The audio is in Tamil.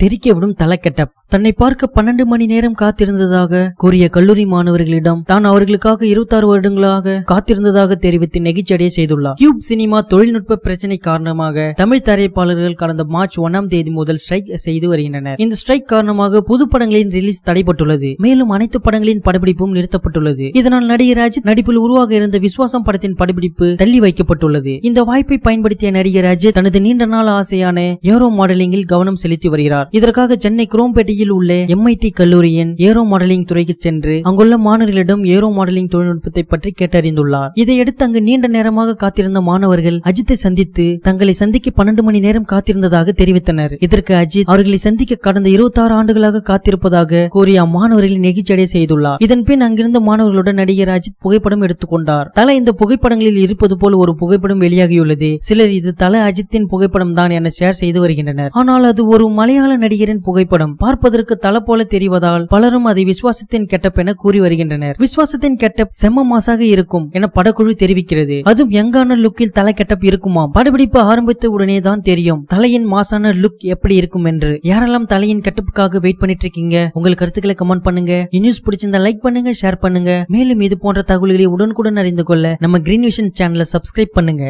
தெரிக்க விடும் தலை கெட்டப். தன்னை பார்க்க 12 மணி நேரம் காத்திருந்ததாக கூறிய கல்லூரி மாணவர்களிடம் தான் அவர்களுக்காக 26 வருடங்களாக காத்திருந்ததாக தெரிவித்து நெகிழ்ச்சியடைய செய்துள்ளார். கியூப் சினிமா தொழில்நுட்ப பிரச்சனை காரணமாக தமிழ் தயாரிப்பாளர்கள் கடந்த மார்ச் 1ஆம் தேதி முதல் ஸ்ட்ரைக் செய்து வருகின்றனர். இந்த ஸ்ட்ரைக் காரணமாக புது படங்களின் ரிலீஸ் தடைபட்டுள்ளது. மேலும் அனைத்து படங்களின் படப்பிடிப்பும் நிறுத்தப்பட்டுள்ளது. இதனால் நடிகர் அஜித் நடிப்பில் உருவாக இருந்த விஸ்வாசம் படத்தின் படப்பிடிப்பு தள்ளி வைக்கப்பட்டுள்ளது. இந்த வாய்ப்பை பயன்படுத்திய நடிகர் அஜித் தனது நீண்ட நாள் ஆசையான ஏரோ மாடலிங்கில் கவனம் செலுத்தி வருகிறார். இதற்காக சென்னை குரோம்பேட்டையில் உள்ள MIT கல்லூரியின் ஏரோ மாடலிங் துறைக்கு சென்று அங்குள்ள மாணவர்களிடம் ஏரோ மாடலிங் தொழில்நுட்பத்தை பற்றி கேட்டறிந்துள்ளார். இதையடுத்து அங்கு நீண்ட நேரமாக காத்திருந்த மாணவர்கள் அஜித்தை சந்தித்து தங்களை சந்திக்க 12 மணி நேரம் காத்திருந்ததாக தெரிவித்தனர். இதற்கு அஜித் அவர்களை சந்திக்க கடந்த 26 ஆண்டுகளாக காத்திருப்பதாக கூறி அம்மாணவர்களை நெகிழ்ச்சியடைய செய்துள்ளார். இதன் பின் அங்கிருந்த மாணவர்களுடன் நடிகர் அஜித் புகைப்படம் எடுத்துக்கொண்டார். தல இந்த புகைப்படங்களில் இருப்பது போல் ஒரு புகைப்படம் வெளியாகியுள்ளது. சிலர் இது தல அஜித்தின் புகைப்படம் தான் என ஷேர் செய்து வருகின்றனர். ஆனால் அது ஒரு மலையாள நடிகரின் புகைப்படம். பார்ப்பதற்கு தல போல தெரிவதால் பலரும் அதை விஸ்வாசத்தின் கெட்டப் என கூறி வருகின்றனர். விஸ்வாசத்தின் கெட்டப் செம்ம மாசாக இருக்கும் என படக்குழு தெரிவிக்கிறது. அதுவும் யங்கான லுக்கில் தலை கெட்டப் இருக்குமாம். படப்பிடிப்பு ஆரம்பித்த உடனே தான் தெரியும் தலையின் மாசான லுக் எப்படி இருக்கும் என்று. யாரெல்லாம் தலையின் கெட்டப்புக்காக வெயிட் பண்ணிட்டு இருக்கீங்க? உங்கள் கருத்துக்களை கமெண்ட் பண்ணுங்க. நியூஸ் பிடிச்சிருந்தா லைக் பண்ணுங்க, ஷேர் பண்ணுங்க. மேலும் இது போன்ற தகவல்களை உடனுக்குடன் அறிந்து கொள்ள நம்ம கிரீன் விஷன் சேனலை சப்ஸ்கிரைப் பண்ணுங்க.